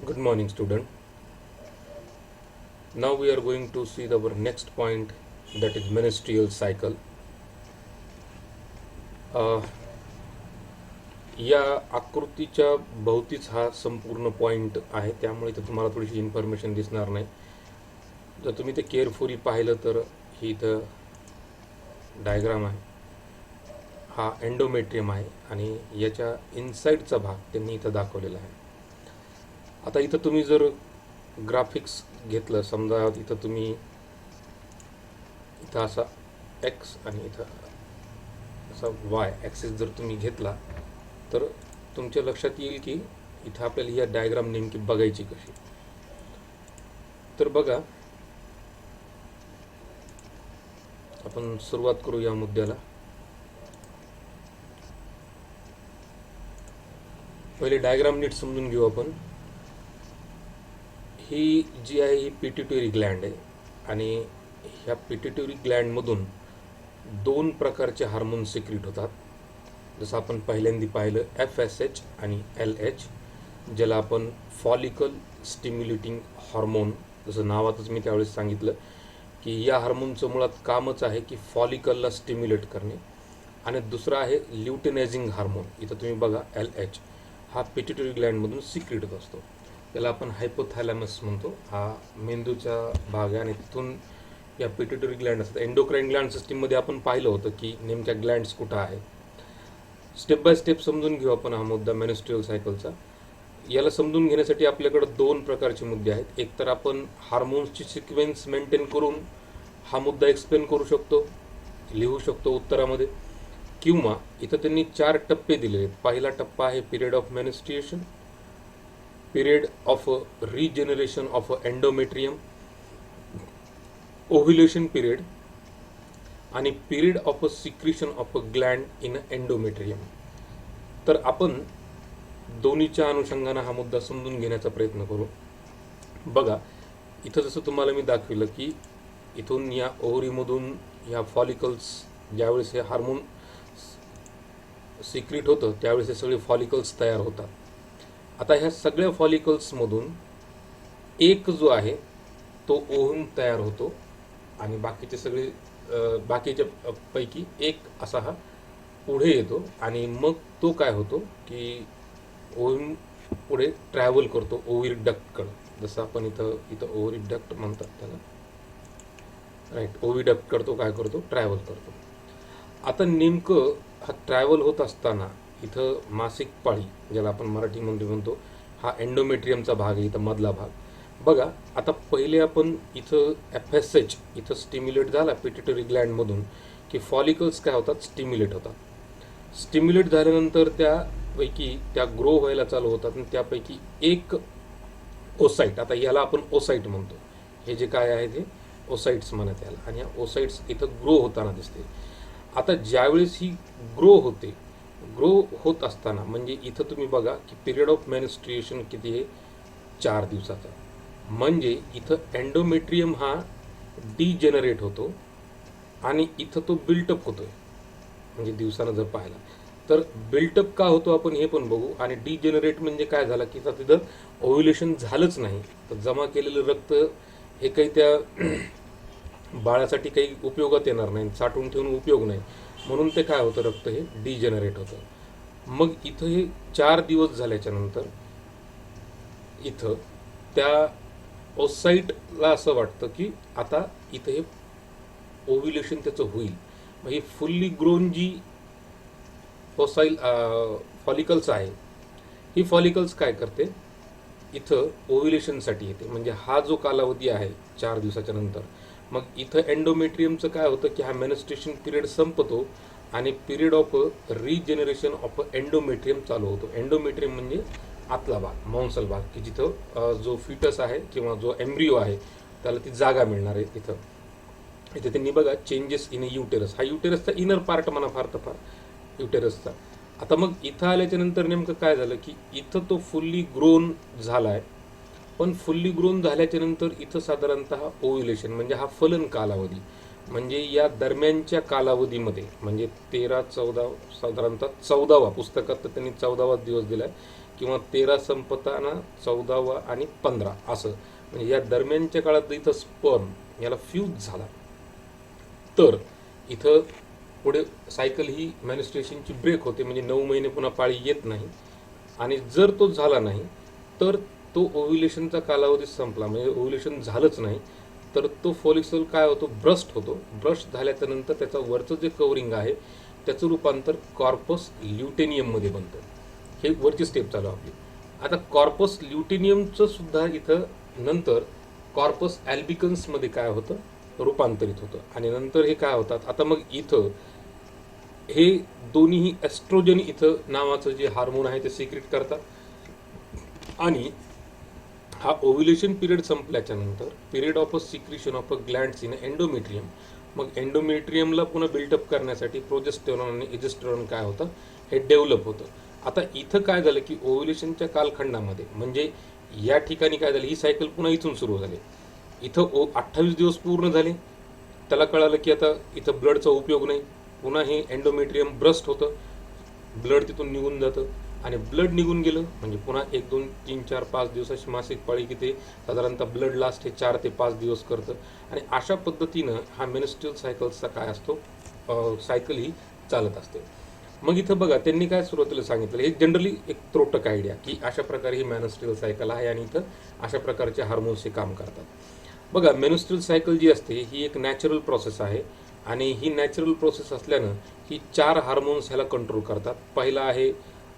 Good morning, student. Now we are going to see our next point, that is menstrual cycle. Uh, या आकृतीच्या भोवतीच हा संपूर्ण point आहे, त्यामुळे इथं तुम्हाला थोडीशी इन्फॉर्मेशन दिसणार नाही. जर तुम्ही ते केअरफुली पाहिलं तर ही इथं डायग्राम आहे. हा एंडोमेट्रियम आहे आणि याच्या इनसाइडचा भाग त्यांनी इथं दाखवलेला आहे. आता इथं तुम्ही जर ग्राफिक्स घेतलं, समजा इथं तुम्ही इथं असा एक्स आणि इथं असा वाय ॲक्सिस जर तुम्ही घेतला तर तुमच्या लक्षात येईल की इथं आपल्याला ही डायग्राम नेमकी बघायची कशी. तर बघा, आपण सुरुवात करू या मुद्द्याला. पहिले डायग्राम नीट समजून घेऊ आपण. ही जी आहे ही पिट्युटरी ग्लँड आहे आणि ह्या पिट्युटरी ग्लँडमधून दोन प्रकारचे हार्मोन सिक्रीट होतात. जसं आपण पहिल्यांदा पाहिलं FSH आणि LH, ज्याला आपण फॉलिकल स्टिम्युलेटिंग हार्मोन, जसं नावातच मी त्यावेळेस सांगितलं की या हार्मोनचं मुळात कामच आहे की फॉलिकलला स्टिम्युलेट करणे. आणि दुसरा आहे ल्युटिनायझिंग हार्मोन. इथं तुम्ही बघा LH हा पिट्युटरी ग्लँडमधून सिक्रीट होत असतो. त्याला आपण हायपोथॅलॅमस म्हणतो. हा मेंदूचा भाग आहे आणि तिथून या पिट्युटरी ग्लँड असतात. एंडोक्राईन ग्लँड सिस्टीममध्ये आपण पाहिलं होतं की नेमक्या ग्लँड्स कुठं आहे. स्टेप बाय स्टेप समजून घेऊ आपण हा मुद्दा मेन्स्ट्रुअल सायकलचा. याला समजून घेण्यासाठी आपल्याकडे दोन प्रकारचे मुद्दे आहेत. एक तर आपण हार्मोन्सची सिक्वेन्स मेंटेन करून हा मुद्दा एक्सप्लेन करू शकतो, लिहू शकतो उत्तरामध्ये, किंवा इथं त्यांनी 4 टप्पे दिले आहेत. पहिला टप्पा आहे period of menstruation, period of regeneration of endometrium, ovulation period आणि period of secretion of gland in endometrium. तर आपण दोन्हीच्या अनुषंगानं हा मुद्दा समजून घेण्याचा प्रयत्न करू. बघा, इथं जसं तुम्हाला मी दाखविलं की इथून या ओव्हरीमधून ह्या फॉलिकल्स, ज्यावेळेस हे हार्मोन सिक्रीट होतं त्यावेळेस हे सगळे फॉलिकल्स तयार होतात. आता ह्या सगळ्या फॉलिकल्समधून एक जो आहे तो ओव्हम तयार होतो आणि बाकीचे सगळे बाकीच्या पैकी एक असा हा पुढे येतो आणि मग तो काय होतो की ओव्हम पुढे ट्रॅव्हल करतो ओव्हिडक्टकडं. जसं आपण इथं ओव्हिडक्ट म्हणतात त्याला, राईट. ओव्हिडक्टकडं तो काय करतो, ट्रॅव्हल करतो. आता नेमकं हा ट्रॅव्हल होत असताना इथं मासिक पाळी, ज्याला आपण मराठीमध्ये म्हणतो, हा एंडोमेट्रियमचा भाग आहे, इथं मधला भाग. बघा, आता पहिले आपण इथं FSH इथं स्टिम्युलेट झाला पिट्युटरी ग्लँडमधून की फॉलिकल्स काय होतात, स्टिम्युलेट होतात. स्टिम्युलेट झाल्यानंतर त्यापैकी त्या ग्रो व्हायला चालू होतात आणि त्यापैकी एक ओसाईट, आता याला आपण ओसाईट म्हणतो, हे जे काय आहे ते ओसाईट्स म्हणत याला, आणि या ओसाईट्स इथं ग्रो होताना दिसते. आता ज्यावेळेस ही ग्रो होते, ग्रो होत असताना म्हणजे इथं तुम्ही बघा की पिरियड ऑफ मेन्स्ट्रुएशन किती आहे, 4 दिवसाचा. म्हणजे इथं एंडोमेट्रियम हा डिजेनरेट होतो आणि इथं तो बिल्टअप होतोय. म्हणजे दिवसानं जर पाहिला तर बिल्टअप का होतो आपण हे पण बघू. आणि डिजेनरेट म्हणजे काय झालं की तिथं ओव्ह्युलेशन झालंच नाही, तर जमा केलेलं रक्त हे काही त्या बाळासाठी काही उपयोगात येणार नाही, साठवून ठेवून उपयोग नाही, म्हणून ते काय होतं, रक्त हे डिजेनरेट होतं. मग इथं हे 4 दिवस झाल्याच्या नंतर इथं त्या ओसाईटला असं वाटतं की आता इथं हे ओव्ह्युलेशन त्याचं होईल. मग ही फुल्ली ग्रोन जी फॉलिकल्स आहे, ही फॉलिकल्स काय करते, इथं ओव्ह्युलेशनसाठी येते. म्हणजे हा जो कालावधी आहे 4 दिवसाच्या नंतर, मग इथं एंडोमेट्रियमचं काय होतं की हा मेन्स्ट्रुएशन पिरियड संपतो आणि period of regeneration of endometrium चालू होतो. एंडोमेट्रियम म्हणजे आतला भाग, मांसल भाग, की जिथं जो फिटस आहे किंवा जो एम्ब्रिओ आहे त्याला ती जागा मिळणार आहे. इथे त्यांनी बघा चेंजेस इन युटेरस, हा युटेरसचा इनर पार्ट म्हणा फार तर फार युटेरसचा. आता मग इथं आल्याच्या नंतर नेमकं काय झालं की इथं तो फुल्ली ग्रोन झाला आहे, पण फुल्ली ग्रोन झाल्याच्या नंतर इथं साधारणतः ओव्ह्युलेशन म्हणजे हा फलन कालावधी, म्हणजे या दरम्यानच्या कालावधीमध्ये म्हणजे 13-14 साधारणतः 14वा, पुस्तकात तर त्यांनी 14वा दिवस दिला आहे किंवा 13 संपताना 14वा आणि 15 असं, म्हणजे या दरम्यानच्या काळात इथं स्पर्म याला फ्यूज झाला तर इथं पुढे सायकल ही मॅनिस्ट्रेशनची ब्रेक होते, म्हणजे 9 महिने पुन्हा पाळी येत नाही. आणि जर तो झाला नाही तर तो ओव्ह्युलेशनचा कालावधी संपला, म्हणजे ओव्ह्युलेशन झालंच नाही तर तो फॉलिकल काय होतो, ब्रस्ट होतो. ब्रस्ट झाल्याच्या नंतर त्याचं वरचं जे कवरिंग आहे त्याचं रूपांतर कॉर्पस ल्युटेनियममध्ये बनतं. हे वरची स्टेप चालू आपली. आता कॉर्पस ल्युटेनियमचं सुद्धा इथं नंतर कॉर्पस ॲल्बिकन्समध्ये काय होतं, रूपांतरित होतं. आणि नंतर हे काय होतात, आता मग इथं हे दोन्हीही एस्ट्रोजन इथं नावाचं जे हार्मोन आहे ते सिक्रेट करतात. आणि हा ओव्ह्युलेशन पिरियड संपल्याच्या नंतर period of a secretion of a glands in endometrium. मग एंडोमेट्रियमला पुन्हा बिल्टअप करण्यासाठी प्रोजेस्टेरॉन आणि इजेस्टेरॉन काय होतं, हे डेव्हलप होतं. आता इथं काय झालं की ओव्ह्युलेशनच्या कालखंडामध्ये, म्हणजे या ठिकाणी काय झालं, ही सायकल पुन्हा इथून सुरू झाली. इथं 28 दिवस पूर्ण झाले, त्याला कळालं की आता इथं ब्लडचा उपयोग नाही. पुन्हा हे एंडोमेट्रियम ब्रस्ट होतं, ब्लड तिथून निघून जातं. आणि ब्लड निघून गेलं म्हणजे पुन्हा 1 2 3 4 5 दिवसाची मासिक पाळी किती साधारणतः ब्लड लास्ट हे 4 ते 5 दिवस करतं. आणि अशा पद्धतीनं हा मेनस्ट्रुअल सायकलचा काय असतो, सायकल ही चालत असते. मग इथं बघा त्यांनी काय सुरुवातीला सांगितलं, हे जनरली एक त्रोटक आयडिया की अशा प्रकारे ही मेनस्ट्रुअल सायकल आहे आणि इथं अशा प्रकारचे हार्मोन्स हे काम करतात. बघा मेनस्ट्रुअल सायकल जी असते ही एक नॅचरल प्रोसेस आहे आणि ही नॅचरल प्रोसेस असल्यानं ही 4 हार्मोन्स ह्याला कंट्रोल करतात. पहिला आहे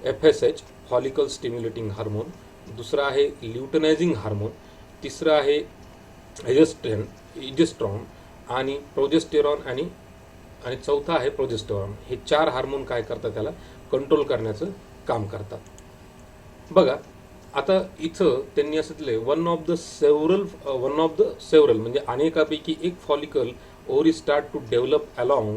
FSH फॉलिकल स्टिम्युलेटिंग हार्मोन, दुसरा आहे ल्युटनायझिंग हार्मोन, तिसरं आहे इजेस्ट्रॉन आणि प्रोजेस्टेरॉन आणि चौथा आहे प्रोजेस्टेरॉन. हे 4 हार्मोन काय करतात, त्याला कंट्रोल करण्याचं काम करतात. बघा आता इथं त्यांनी असं दिलंय वन ऑफ द सेव्हरल म्हणजे अनेकापैकी एक follicle ovary start to develop along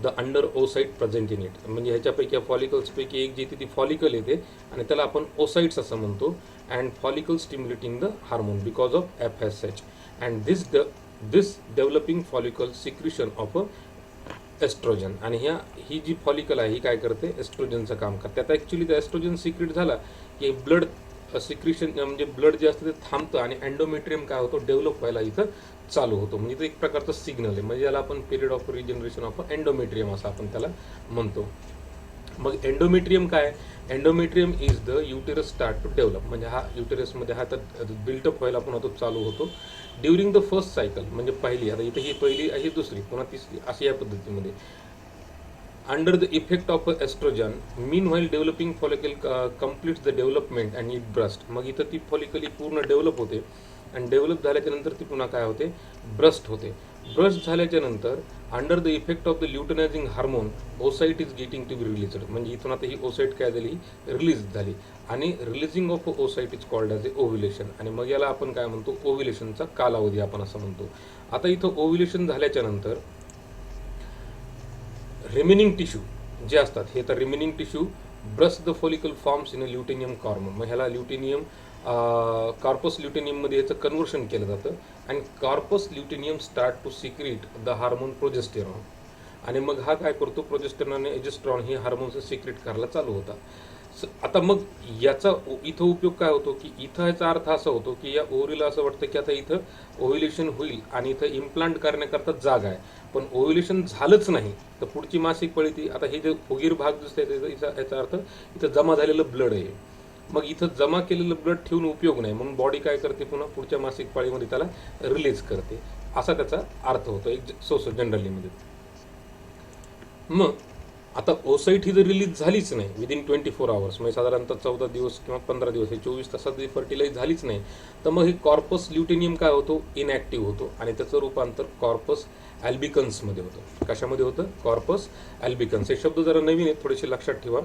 the under oocyte present in it. म्हणजे ह्याच्यापैकी या फॉलिकल्सपैकी एक जी ती फॉलिकल येते आणि त्याला आपण ओसाइट्स असं म्हणतो. And follicle stimulating the hormone because of FSH and this developing follicle secretion of a oestrogen. आणि ही जी फॉलिकल आहे ही काय करते, एस्ट्रोजनचं काम करते. आता ॲक्च्युली ते एस्ट्रोजन सिक्रेट झाला की ब्लड सिक्रिशन म्हणजे ब्लड जे असतं ते थांबतं आणि एंडोमेट्रियम काय होतो, डेव्हलप व्हायला इथं चालू होतो. म्हणजे ते एक प्रकारचं सिग्नल आहे, म्हणजे याला आपण period of regeneration of endometrium असं आपण त्याला म्हणतो. मग एंडोमेट्रियम काय, endometrium is the uterus start to develop. म्हणजे हा युटेरसमध्ये हा तर बिल्टअप व्हायला पुन्हा तो चालू होतो ड्युरिंग द फर्स्ट सायकल. म्हणजे पहिली, आता इथे ही पहिली ही दुसरी पुन्हा तिसरी अशी या पद्धतीमध्ये. Under the effect of oestrogen mean while developing follicle completes the development and it burst. मग इथं ती फॉलिकल पूर्ण डेव्हलप होते आणि डेव्हलप झाल्याच्या नंतर ती पुन्हा काय होते, ब्रस्ट होते. ब्रस्ट झाल्याच्या नंतर under the effect of the luteinizing hormone oocyte is getting to be released. म्हणजे इथून आता ही ओसाइट काय झाली, रिलीज झाली. आणि releasing of oocyte is called as A ovulation. आणि मग याला आपण काय म्हणतो, ओव्ह्युलेशनचा कालावधी आपण असं म्हणतो. आता इथं ओव्ह्युलेशन झाल्याच्या नंतर रिमेनिंग टिश्यू जे असतात, हे तर remaining tissue burst the follicle forms in a luteum कॉर्मन. मग ह्याला ल्युटेनियम कॉर्पस ल्युटेनियममध्ये याचं कन्व्हर्शन केलं जातं आणि corpus luteum start to secrete the hormone progesterone. आणि मग हा काय करतो, प्रोजेस्टेरॉन आणि एजेस्ट्रॉन हे हार्मोन्स सिक्रेट करायला चालू होता. आता मग याचा इथं उपयोग काय होतो की इथं याचा अर्थ असा होतो की या ओव्हरीला असं वाटतं की आता इथं ओव्ह्युलेशन होईल आणि इथं इम्प्लांट करण्याकरता जागा आहे, पण ओव्ह्युलेशन झालंच नाही तर पुढची मासिक पाळी ती आता हे जे फुगीर भाग दिसतोय याचा अर्थ इथं जमा झालेलं ब्लड आहे. मग इथं जमा केलेलं ब्लड ठेवून उपयोग नाही, म्हणून बॉडी काय करते, पुन्हा पुढच्या मासिक पाळीमध्ये त्याला रिलीज करते, असा त्याचा अर्थ होतो एक जनरलीमध्ये. मग आता ओसाइट ही जर रिलीज झालीच नाही विदिन 24 आवर्स, म्हणजे साधारणतः 14 दिवस किंवा 15 दिवस, हे 24 तासात जरी फर्टिलाइज झालीच नाही तर मग हे कॉर्पस ल्युटेनियम काय होतो, इनॅक्टिव्ह होतो आणि त्याचं रूपांतर कॉर्पस ॲल्बिकन्समध्ये होतं. कशामध्ये होतं, कॉर्पस ॲल्बिकन्स. हे शब्द जरा नवीन आहेत, थोडेसे लक्षात ठेवा.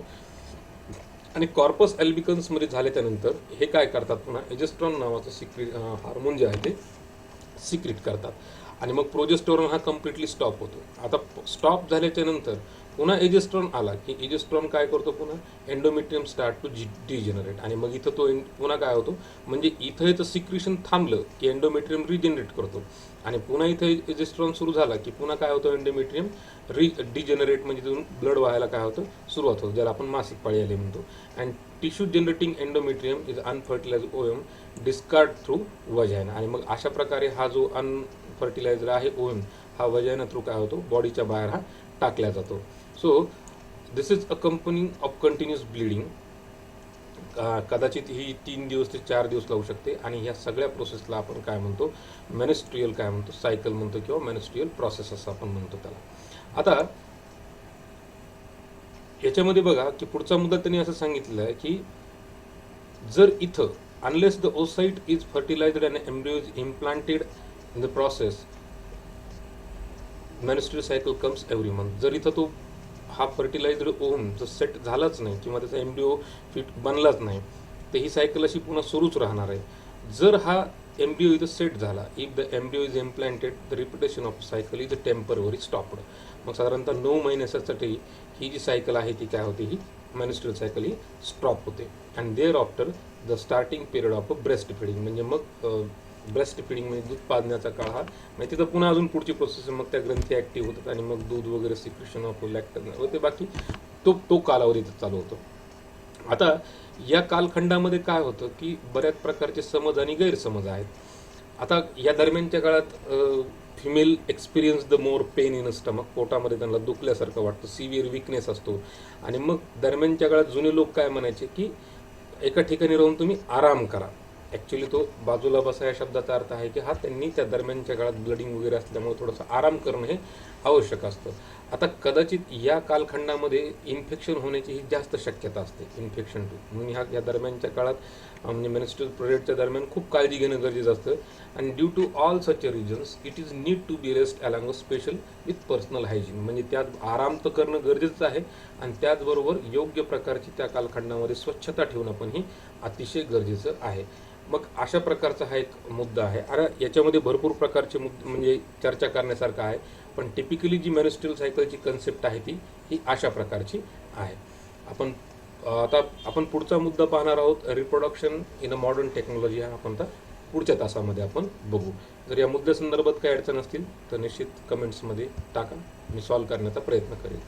आणि कॉर्पस ॲल्बिकन्समध्ये झाल्याच्यानंतर हे काय करतात, पुन्हा एजेस्ट्रॉन नावाचं हार्मोन जे आहे ते सिक्रेट करतात आणि मग प्रोजेस्टेरॉन हा कम्प्लिटली स्टॉप होतो. आता स्टॉप झाल्याच्या नंतर पुन्हा एजेस्ट्रॉन आला की एजेस्ट्रॉन काय करतो, पुन्हा एंडोमेट्रियम स्टार्ट टू डिजनरेट, आणि मग इथं तो पुन्हा काय होतो, म्हणजे इथं याचं सिक्रिशन थांबलं की एंडोमेट्रियम रिजनरेट करतो, आणि पुन्हा इथं एजेस्ट्रॉन सुरू झाला की पुन्हा काय होतं, एंडोमेट्रियम डिजनरेट, म्हणजे तिथून ब्लड व्हायला काय होतं, सुरुवात होतं, ज्याला आपण मासिक पाळी आली म्हणतो. And tissue generating endometrium is unfertilised ovum discard through vagina, आणि मग अशा प्रकारे हा जो अनफर्टिलाइज्ड आहे ओएम, हा वजायना थ्रू काय होतो, बॉडीच्या बाहेर हा टाकला जातो. So this is a company of continuous bleeding. कदाचित ही 3 दिवस ते 4 दिवस लागू शकते, आणि ह्या सगळ्या प्रोसेसला आपण काय म्हणतो, मेनस्ट्रियल काय म्हणतो, सायकल म्हणतो, किंवा मेनस्ट्रियल प्रोसेस असं आपण म्हणतो त्याला. आता याच्यामध्ये बघा की पुढचा मुद्दा त्यांनी असं सांगितलं आहे की जर इथं unless the oocyte is fertilized and embryo is implanted in the process, menstrual cycle comes every month. जर इथं तो हा फर्टिलाइज्ड ओव्हम जर सेट झालाच नाही किंवा त्याचा एम्ब्रिओ फिट बनलाच नाही, तर ही सायकल अशी पुन्हा सुरूच राहणार आहे. जर हा एम्ब्रिओ इथं सेट झाला, if the embryo is implanted, the repetition of cycle is temporary stopped. मग साधारणतः 9 महिन्यासाठी ही जी सायकल आहे ती काय होते, ही मेनस्ट्रुअल सायकल ही स्टॉप होते. And thereafter the starting period of breast feeding, म्हणजे मग ब्रेस्ट फिडिंग म्हणजे दूध पाजण्याचा काळ हा, म्हणजे तिथं पुन्हा अजून पुढची प्रोसेस, मग त्या ग्रंथी ॲक्टिव्ह होतात आणि मग दूध वगैरे सिक्रेशन ऑफ लॅक्टन होते, बाकी तो कालावधी चालू होतो. आता या कालखंडामध्ये काय होतं की बऱ्याच प्रकारचे समज आणि गैरसमज आहेत. आता या दरम्यानच्या काळात female experience the more pain in stomach, पोटामध्ये त्यांना दुखल्यासारखं वाटतं, सिव्हिअर विकनेस असतो. आणि मग दरम्यानच्या काळात जुने लोक काय म्हणायचे की एका ठिकाणी राहून तुम्ही आराम करा. ॲक्च्युली तो बाजूला बसा या शब्दाचा अर्थ आहे की हा त्यांनी त्या दरम्यानच्या काळात ब्लडिंग वगैरे असल्यामुळे थोडंसं आराम करणं हे आवश्यक असतं. आता कदाचित या कालखंडामध्ये इन्फेक्शन होण्याची ही जास्त शक्यता असते, इन्फेक्शन टू, म्हणून या दरम्यानच्या काळात म्हणजे मेन्स्ट्रुअल पिरियडच्या दरम्यान खूप काळजी घेणं गरजेचं असतं. आणि due to all such reasons it is need to be rest along special with personal hygiene, म्हणजे त्यात आराम तर करणं गरजेचं आहे, आणि त्याचबरोबर योग्य प्रकारची त्या कालखंडामध्ये स्वच्छता ठेवणं पण ही अतिशय गरजेचं आहे. मग अशा प्रकारचा हा एक मुद्दा आहे. अरे याच्यामध्ये भरपूर प्रकारचे मुद्दे म्हणजे चर्चा करण्यासारखं आहे, पण टिपिकली जी मेनस्ट्रुअल सायकलची कन्सेप्ट आहे ही अशा प्रकारची आहे. आता आपण पुढचा मुद्दा पाहणार आहोत, reproduction in a modern technology, हा आपण आता पुढच्या तासामध्ये आपण बघू. जर या मुद्द्यासंदर्भात काही अडचण असतील तर निश्चित कमेंट्समध्ये टाका, मी सॉल्व्ह करण्याचा प्रयत्न करेन.